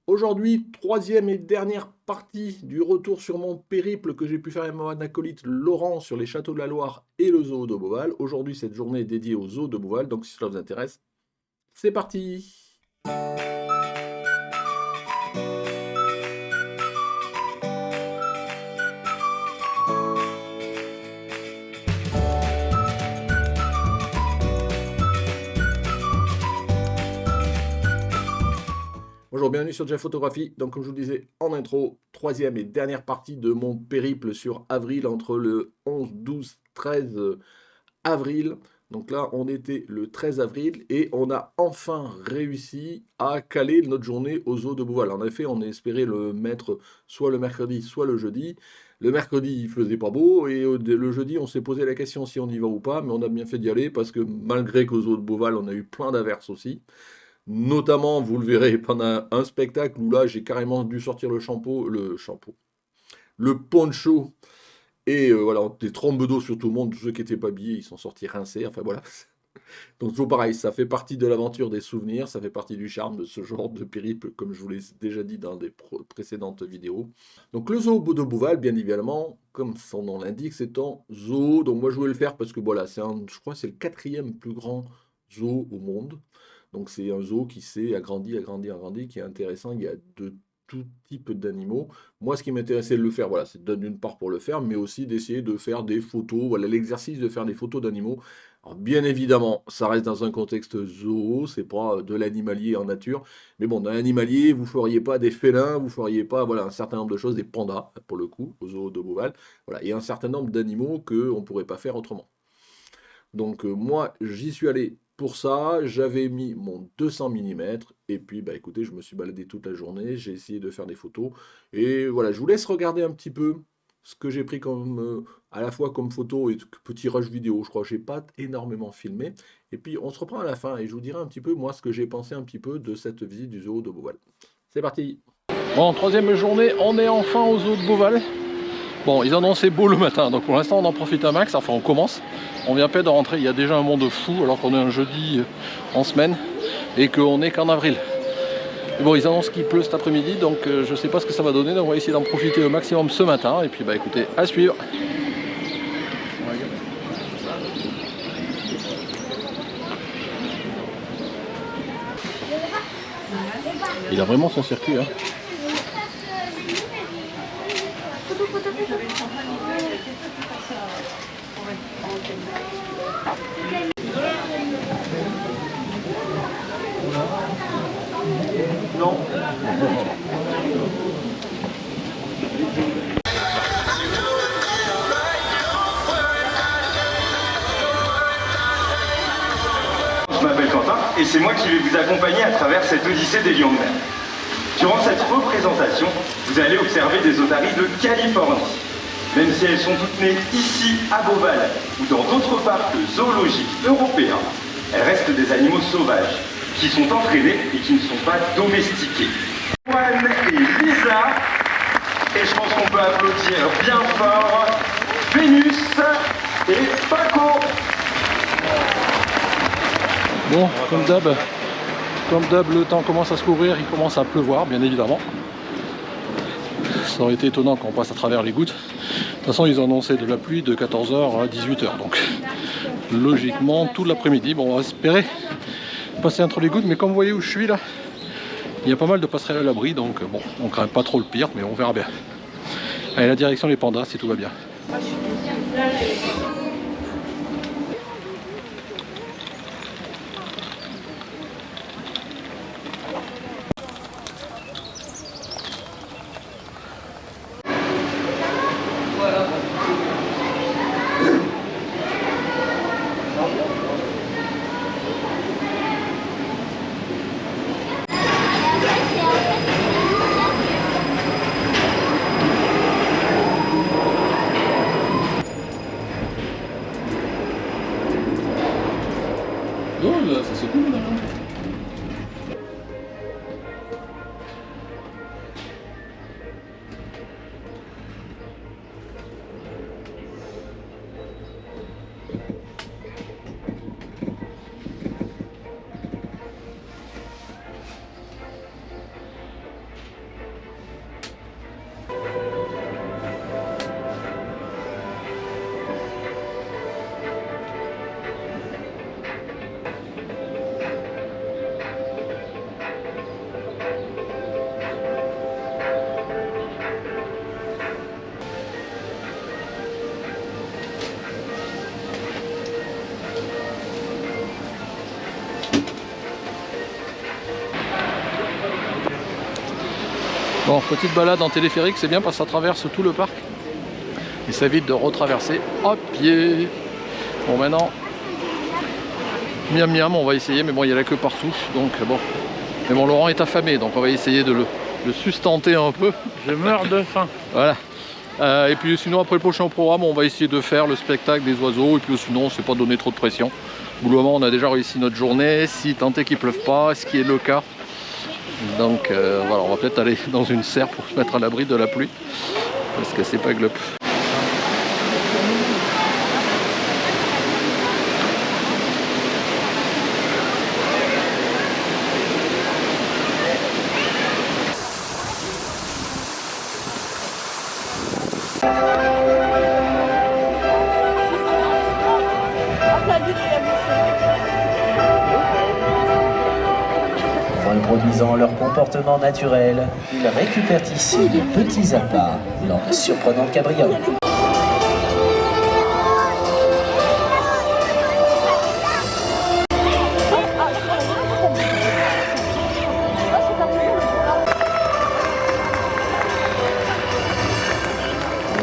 Aujourd'hui, troisième et dernière partie du retour sur mon périple que j'ai pu faire avec mon acolyte Laurent sur les châteaux de la Loire et le zoo de Beauval. Aujourd'hui, cette journée est dédiée au zoo de Beauval, donc si cela vous intéresse, c'est parti! Bonjour, bienvenue sur Jeff Photographie. Donc, comme je vous le disais en intro, troisième et dernière partie de mon périple sur avril entre le 11, 12, 13 avril. Donc là, on était le 13 avril et on a enfin réussi à caler notre journée au zoo de Beauval. En effet, on espérait le mettre soit le mercredi, soit le jeudi. Le mercredi, il faisait pas beau et le jeudi, on s'est posé la question si on y va ou pas, mais on a bien fait d'y aller parce que malgré qu'au zoo de Beauval, on a eu plein d'averses aussi. Notamment, vous le verrez, pendant un spectacle où là, j'ai carrément dû sortir le poncho, et voilà, des trombes d'eau sur tout le monde, tous ceux qui n'étaient pas habillés, ils sont sortis rincés, enfin voilà. Donc toujours pareil, ça fait partie de l'aventure des souvenirs, ça fait partie du charme de ce genre de périple, comme je vous l'ai déjà dit dans des précédentes vidéos. Donc le zoo de Beauval, bien évidemment, comme son nom l'indique, c'est un zoo, donc moi je voulais le faire parce que voilà, je crois que c'est le quatrième plus grand zoo au monde. Donc c'est un zoo qui s'est agrandi, agrandi, agrandi, qui est intéressant. Il y a de tout type d'animaux. Moi, ce qui m'intéressait de le faire, voilà, c'est d'une part pour le faire, mais aussi d'essayer de faire des photos. Voilà, l'exercice de faire des photos d'animaux. Alors, bien évidemment, ça reste dans un contexte zoo, c'est pas de l'animalier en nature. Mais bon, dans l'animalier, vous feriez pas des félins, vous feriez pas, voilà, un certain nombre de choses, des pandas, pour le coup, au zoo de Beauval. Voilà, et un certain nombre d'animaux qu'on ne pourrait pas faire autrement. Donc moi, j'y suis allé pour ça, j'avais mis mon 200 mm et puis bah écoutez, je me suis baladé toute la journée, j'ai essayé de faire des photos et voilà, je vous laisse regarder un petit peu ce que j'ai pris comme à la fois comme photo et petit rush vidéo, je crois que j'ai pas énormément filmé et puis on se reprend à la fin et je vous dirai un petit peu moi ce que j'ai pensé un petit peu de cette visite du zoo de Beauval. C'est parti. Bon, troisième journée, on est enfin au zoo de Beauval. Bon, ils annonçaient beau le matin, donc pour l'instant on en profite un max, enfin on commence. On vient à peine de rentrer, il y a déjà un monde fou alors qu'on est un jeudi en semaine et qu'on est qu'en avril. Et bon, ils annoncent qu'il pleut cet après-midi, donc je sais pas ce que ça va donner, donc on va essayer d'en profiter au maximum ce matin. Et puis bah écoutez, à suivre. Il a vraiment son circuit, hein. Non. Je m'appelle Quentin et c'est moi qui vais vous accompagner à travers cette odyssée des lions de mer. Durant cette représentation, vous allez observer des otaries de Californie. Même si elles sont toutes nées ici à Beauval ou dans d'autres parcs zoologiques européens, elles restent des animaux sauvages qui sont entraînés et qui ne sont pas domestiqués. Juan et Lisa, et je pense qu'on peut applaudir bien fort Vénus et Paco. Bon, comme d'hab, le temps commence à se couvrir, il commence à pleuvoir, bien évidemment. Ça aurait été étonnant qu'on passe à travers les gouttes. De toute façon, ils ont annoncé de la pluie de 14h à 18h, donc logiquement, tout l'après-midi. Bon, on va espérer passer entre les gouttes, mais comme vous voyez où je suis là, il y a pas mal de passerelles à l'abri, donc bon, on craint pas trop le pire, mais on verra bien. Allez, la direction les pandas, si tout va bien. Bon, petite balade en téléphérique, c'est bien parce que ça traverse tout le parc. Et ça évite de retraverser à pied. Bon, maintenant, miam miam, on va essayer, mais bon, il y a la queue partout. Donc bon. Mais bon, Laurent est affamé, donc on va essayer de le sustenter un peu. Je meurs de faim. Voilà. Et puis sinon, après le prochain programme, on va essayer de faire le spectacle des oiseaux. Et puis sinon, c'est pas donner trop de pression. Globalement, on a déjà réussi notre journée. Si tant est qu'il pleuve pas, ce qui est le cas. Donc voilà, on va peut-être aller dans une serre pour se mettre à l'abri de la pluie. Parce que c'est pas glop. Reproduisant leur comportement naturel, ils récupèrent ici de petits appâts lors de surprenantes cabrioles.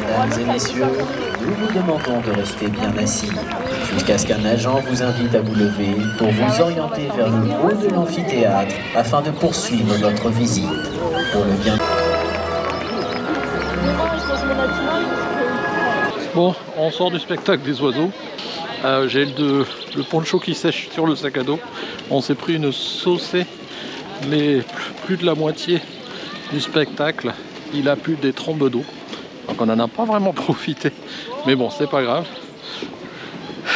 Mesdames et messieurs, nous vous demandons de rester bien assis jusqu'à ce qu'un agent vous invite à vous lever pour vous orienter vers le haut de l'amphithéâtre afin de poursuivre votre visite. Pour le bien. Bon, on sort du spectacle des oiseaux. J'ai le poncho qui sèche sur le sac à dos. On s'est pris une saucée, mais plus de la moitié du spectacle. Il a plu des trombes d'eau. Donc on n'en a pas vraiment profité. Mais bon, c'est pas grave.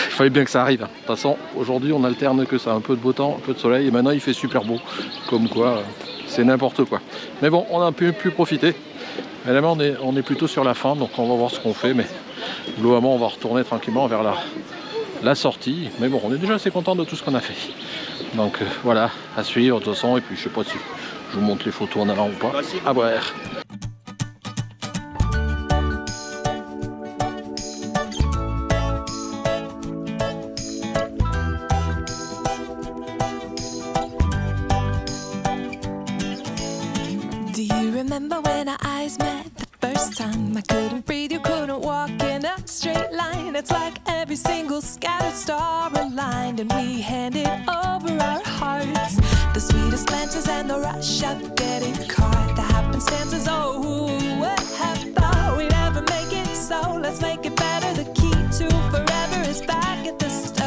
Il fallait bien que ça arrive. De toute façon, aujourd'hui, on alterne que ça. Un peu de beau temps, un peu de soleil. Et maintenant, il fait super beau. Comme quoi, c'est n'importe quoi. Mais bon, on a pu profiter. Évidemment, on est plutôt sur la fin. Donc on va voir ce qu'on fait. Mais globalement, on va retourner tranquillement vers la sortie. Mais bon, on est déjà assez content de tout ce qu'on a fait. Donc voilà, à suivre de toute façon. Et puis, je sais pas si je vous montre les photos en allant ou pas. À voir. Remember when our eyes met the first time? I couldn't breathe, you couldn't walk in a straight line. It's like every single scattered star aligned, and we handed over our hearts. The sweetest glances and the rush of getting caught. The happenstances, oh, who would have thought we'd ever make it? So let's make it better. The key to forever is back at the start.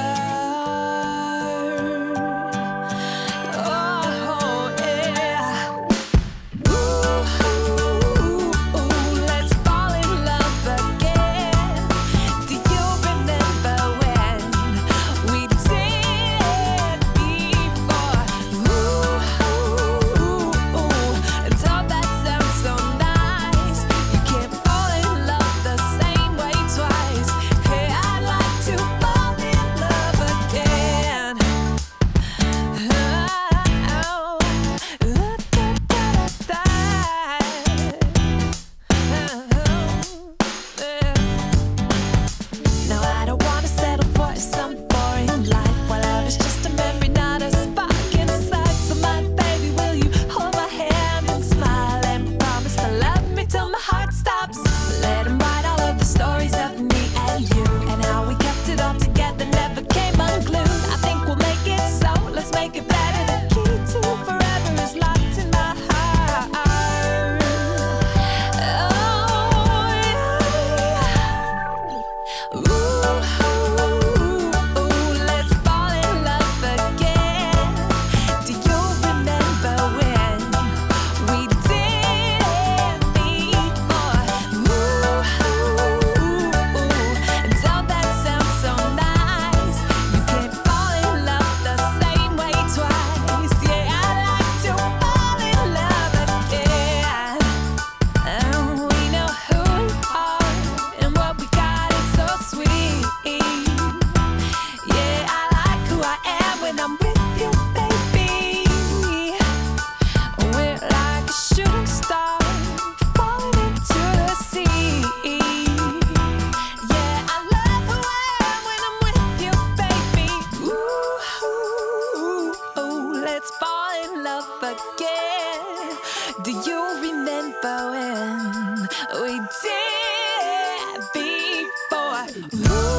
Do you remember when we did before? Ooh,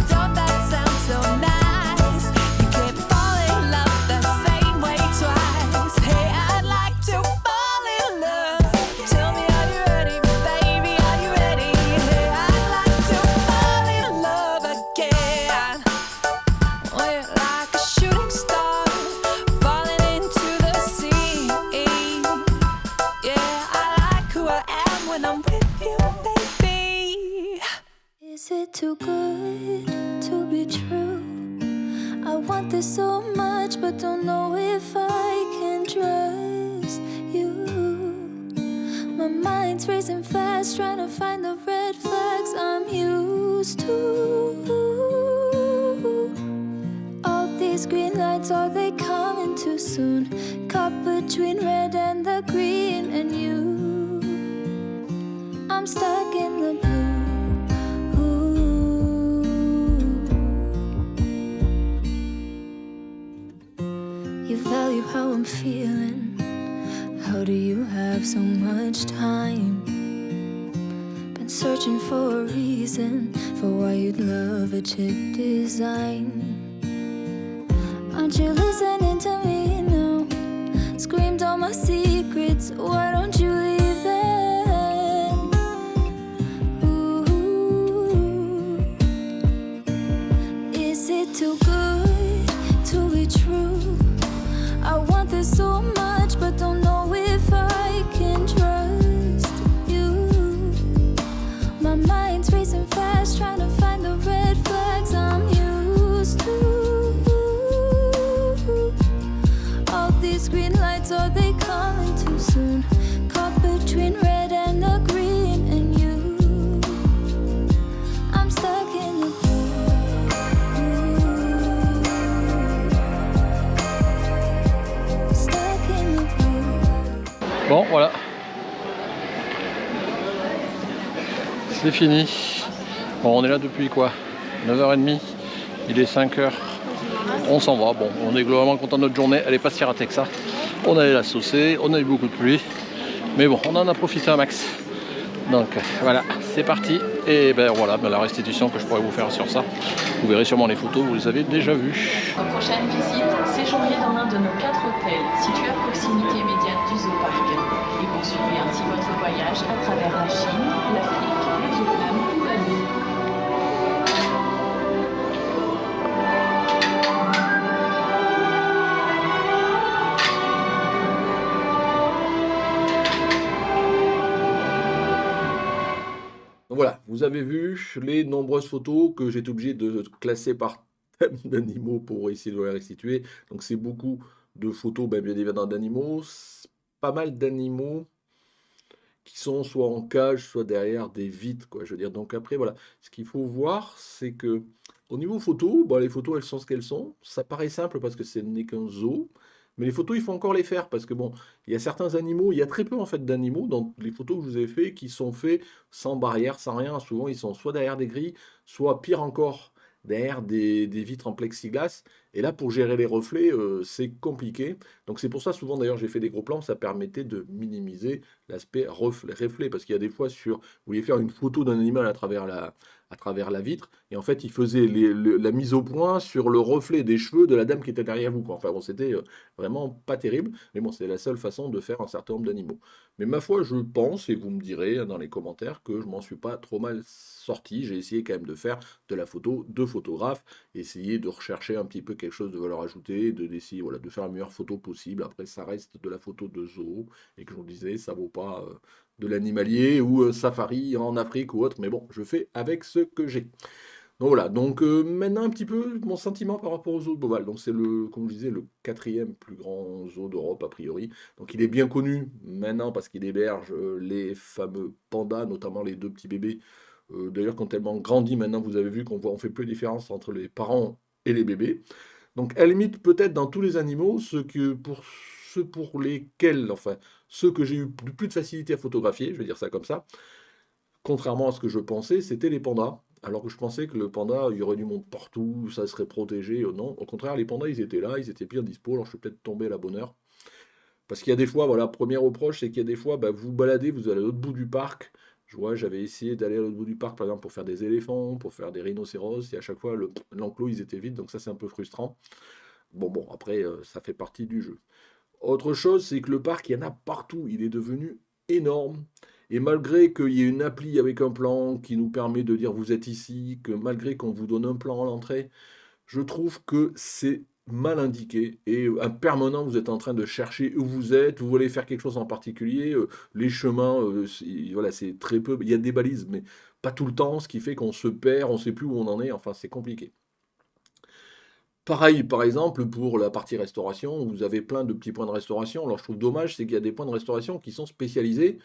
don't that sound so nice? You can't fall in love the same way twice. Hey, I'd like to fall in love. Tell me, are you ready, baby? Are you ready? Hey, I'd like to fall in love again. We're like a shooting star falling into the sea. Yeah, I like who I am when I'm with you, baby. Is it too good to be true? I want this so much, but don't know if I can trust you. My mind's racing fast, trying to find the red flags I'm used to. All these green lights, are they coming too soon? Caught between red and the green and you. I'm stuck in the blue. You value how I'm feeling. How do you have so much time? Been searching for a reason for why you'd love a chick design. Aren't you listening to me now? Screamed all my secrets, why don't you leave then? Ooh, is it too good to be true? I want this so much, but don't know if I can trust you. My mind's racing fast, trying to find the red flags I'm used to. All these green lights, are they coming too soon? Caught between red and the green and you. I'm stuck in the blue. Stuck in the blue. Bon, voilà. C'est fini. Bon, on est là depuis quoi? 9h30. Il est 5h. On s'en va. Bon, on est globalement content de notre journée. Elle est pas si ratée que ça. On allait la saucer. On a eu beaucoup de pluie. Mais bon, on en a profité un max. Donc voilà, c'est parti. Et ben voilà, la restitution que je pourrais vous faire sur ça. Vous verrez sûrement les photos, vous les avez déjà vues. Notre prochaine visite, séjournez dans l'un de nos 4 hôtels situés à proximité immédiate du zoo park. Et poursuivez ainsi votre voyage à travers la Chine, l'Afrique, le Vietnam ou Bali. Donc voilà, vous avez vu les nombreuses photos que j'ai été obligé de classer par thème d'animaux pour essayer de les restituer. Donc c'est beaucoup de photos, bien évidemment, d'animaux, pas mal d'animaux qui sont soit en cage, soit derrière des vitres, quoi. Je veux dire, donc après, voilà, ce qu'il faut voir, c'est que au niveau photo, les photos, elles sont ce qu'elles sont. Ça paraît simple parce que ce n'est qu'un zoo. Mais les photos, il faut encore les faire parce que bon, il y a certains animaux, il y a très peu en fait d'animaux dans les photos que je vous ai fait qui sont faits sans barrière, sans rien. Souvent, ils sont soit derrière des grilles, soit pire encore, derrière des vitres en plexiglas. Et là, pour gérer les reflets, c'est compliqué. Donc c'est pour ça, souvent d'ailleurs, j'ai fait des gros plans, ça permettait de minimiser l'aspect reflet. Parce qu'il y a des fois, vous vouliez faire une photo d'un animal à travers la vitre, et en fait, il faisait la mise au point sur le reflet des cheveux de la dame qui était derrière vous, quoi. Enfin bon, c'était vraiment pas terrible, mais bon, c'est la seule façon de faire un certain nombre d'animaux. Mais ma foi, je pense, et vous me direz dans les commentaires, que je m'en suis pas trop mal sorti. J'ai essayé quand même de faire de la photo de photographe, essayer de rechercher un petit peu quelque chose de valeur ajoutée, d'essayer de faire la meilleure photo possible. Après, ça reste de la photo de zoo, et que je vous disais, ça vaut pas de l'animalier ou safari en Afrique ou autre, mais bon, je fais avec ce que j'ai. Donc voilà, donc maintenant un petit peu mon sentiment par rapport au zoo de Beauval. Donc c'est comme je disais, le 4e plus grand zoo d'Europe a priori. Donc il est bien connu maintenant parce qu'il héberge les fameux pandas, notamment les 2 petits bébés. D'ailleurs, quand tellement grandi maintenant, vous avez vu on fait plus de différence entre les parents et les bébés. Donc à la limite, peut-être dans tous les animaux, ceux pour lesquels, enfin, ceux que j'ai eu plus de facilité à photographier, je vais dire ça comme ça, contrairement à ce que je pensais, c'était les pandas. Alors que je pensais que le panda, il y aurait du monde partout, ça serait protégé. Non, au contraire, les pandas, ils étaient là, ils étaient bien dispo. Alors je suis peut-être tombé à la bonne heure. Parce qu'il y a des fois, voilà, premier reproche, c'est qu'il y a des fois, bah, vous vous baladez, vous allez à l'autre bout du parc. Je vois, j'avais essayé d'aller à l'autre bout du parc, par exemple, pour faire des éléphants, pour faire des rhinocéros, et à chaque fois, l'enclos, ils étaient vides, donc ça, c'est un peu frustrant. Bon, après, ça fait partie du jeu. Autre chose, c'est que le parc, il y en a partout. Il est devenu énorme. Et malgré qu'il y ait une appli avec un plan qui nous permet de dire vous êtes ici, que malgré qu'on vous donne un plan à l'entrée, je trouve que c'est mal indiqué. Et un permanent, vous êtes en train de chercher où vous êtes, vous voulez faire quelque chose en particulier. Les chemins, voilà, c'est très peu. Il y a des balises, mais pas tout le temps, ce qui fait qu'on se perd, on ne sait plus où on en est. Enfin, c'est compliqué. Pareil, par exemple, pour la partie restauration, vous avez plein de petits points de restauration. Alors, je trouve dommage, c'est qu'il y a des points de restauration qui sont spécialisés,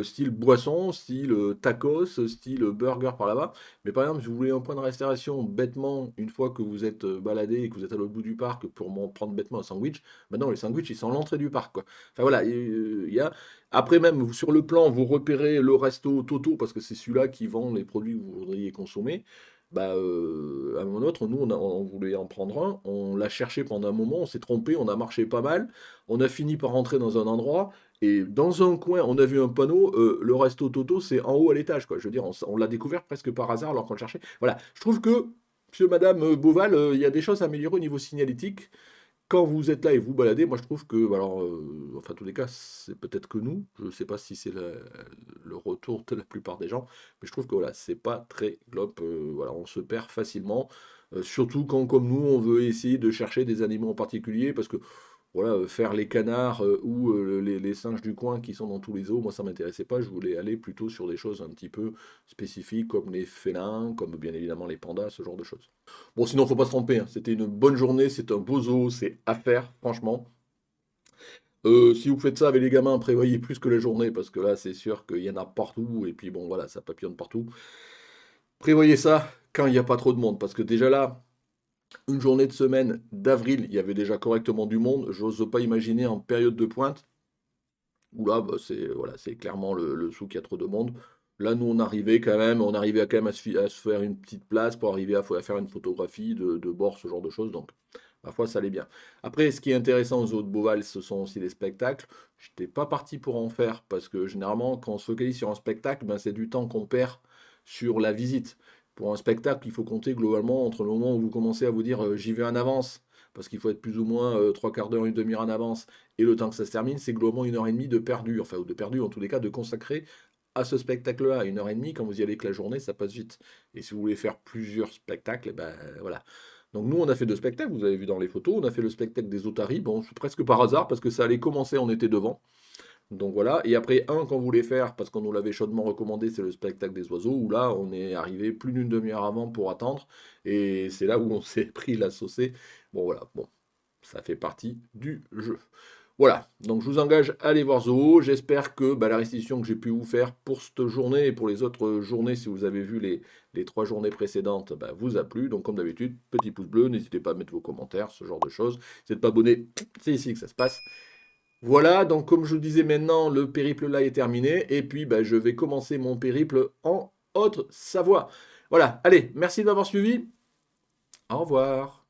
style boisson, style tacos, style burger par là-bas. Mais par exemple, si vous voulez un point de restauration bêtement, une fois que vous êtes baladé et que vous êtes à l'autre bout du parc pour prendre bêtement un sandwich, maintenant les sandwichs, ils sont à l'entrée du parc, quoi. Enfin voilà, il y a. Après même, sur le plan, vous repérez le resto Toto, parce que c'est celui-là qui vend les produits que vous voudriez consommer. Bah, à un moment autre, nous, on voulait en prendre un, on l'a cherché pendant un moment, on s'est trompé, on a marché pas mal, on a fini par rentrer dans un endroit, et dans un coin, on a vu un panneau, le resto Toto, c'est en haut à l'étage, quoi. Je veux dire, on l'a découvert presque par hasard alors qu'on le cherchait. Voilà, je trouve que, monsieur, madame Beauval, il y a des choses à améliorer au niveau signalétique. Quand vous êtes là et vous baladez, moi je trouve que, bah, alors, enfin, en tous les cas, c'est peut-être que nous, je ne sais pas si c'est le retour de la plupart des gens, mais je trouve que voilà, c'est pas très glop, voilà, on se perd facilement, surtout quand, comme nous, on veut essayer de chercher des animaux en particulier, parce que voilà, faire les canards ou les singes du coin qui sont dans tous les zoos, moi ça m'intéressait pas, je voulais aller plutôt sur des choses un petit peu spécifiques, comme les félins, comme bien évidemment les pandas, ce genre de choses. Bon, sinon, faut pas se tromper, hein. C'était une bonne journée, c'est un beau zoo, c'est à faire, franchement. Si vous faites ça avec les gamins, prévoyez plus que la journée, parce que là, c'est sûr qu'il y en a partout, et puis bon, voilà, ça papillonne partout. Prévoyez ça quand il n'y a pas trop de monde, parce que déjà là, une journée de semaine d'avril, il y avait déjà correctement du monde. J'ose pas imaginer en période de pointe, où là, bah, c'est voilà, c'est clairement le sou qui a trop de monde. Là, nous, on arrivait quand même, on arrivait quand même à se faire une petite place pour arriver à faire une photographie de bord, ce genre de choses. Donc, ma foi, ça allait bien. Après, ce qui est intéressant aux eaux de Beauval, ce sont aussi les spectacles. Je n'étais pas parti pour en faire, parce que généralement, quand on se focalise sur un spectacle, ben, c'est du temps qu'on perd sur la visite. Pour un spectacle, il faut compter globalement entre le moment où vous commencez à vous dire j'y vais en avance, parce qu'il faut être plus ou moins trois quarts d'heure, une demi-heure en avance, et le temps que ça se termine, c'est globalement 1 heure et demie de perdu, enfin, ou de perdu en tous les cas, de consacrer à ce spectacle-là. 1 heure et demie, quand vous y allez que la journée, ça passe vite. Et si vous voulez faire plusieurs spectacles, ben voilà. Donc nous, on a fait 2 spectacles, vous avez vu dans les photos, on a fait le spectacle des otaries, bon, c'est presque par hasard, parce que ça allait commencer, on était devant. Donc voilà, et après un qu'on voulait faire, parce qu'on nous l'avait chaudement recommandé, c'est le spectacle des oiseaux, où là on est arrivé plus d'une demi-heure avant pour attendre, et c'est là où on s'est pris la saucée. Bon voilà, bon, ça fait partie du jeu. Voilà, donc je vous engage à aller voir Zoo, j'espère que bah, la restitution que j'ai pu vous faire pour cette journée et pour les autres journées, si vous avez vu les 3 journées précédentes, bah, vous a plu. Donc comme d'habitude, petit pouce bleu, n'hésitez pas à mettre vos commentaires, ce genre de choses. Si vous n'êtes pas abonné, c'est ici que ça se passe. Voilà, donc comme je vous disais maintenant, le périple là est terminé, et puis bah, je vais commencer mon périple en Haute-Savoie. Voilà, allez, merci de m'avoir suivi, au revoir.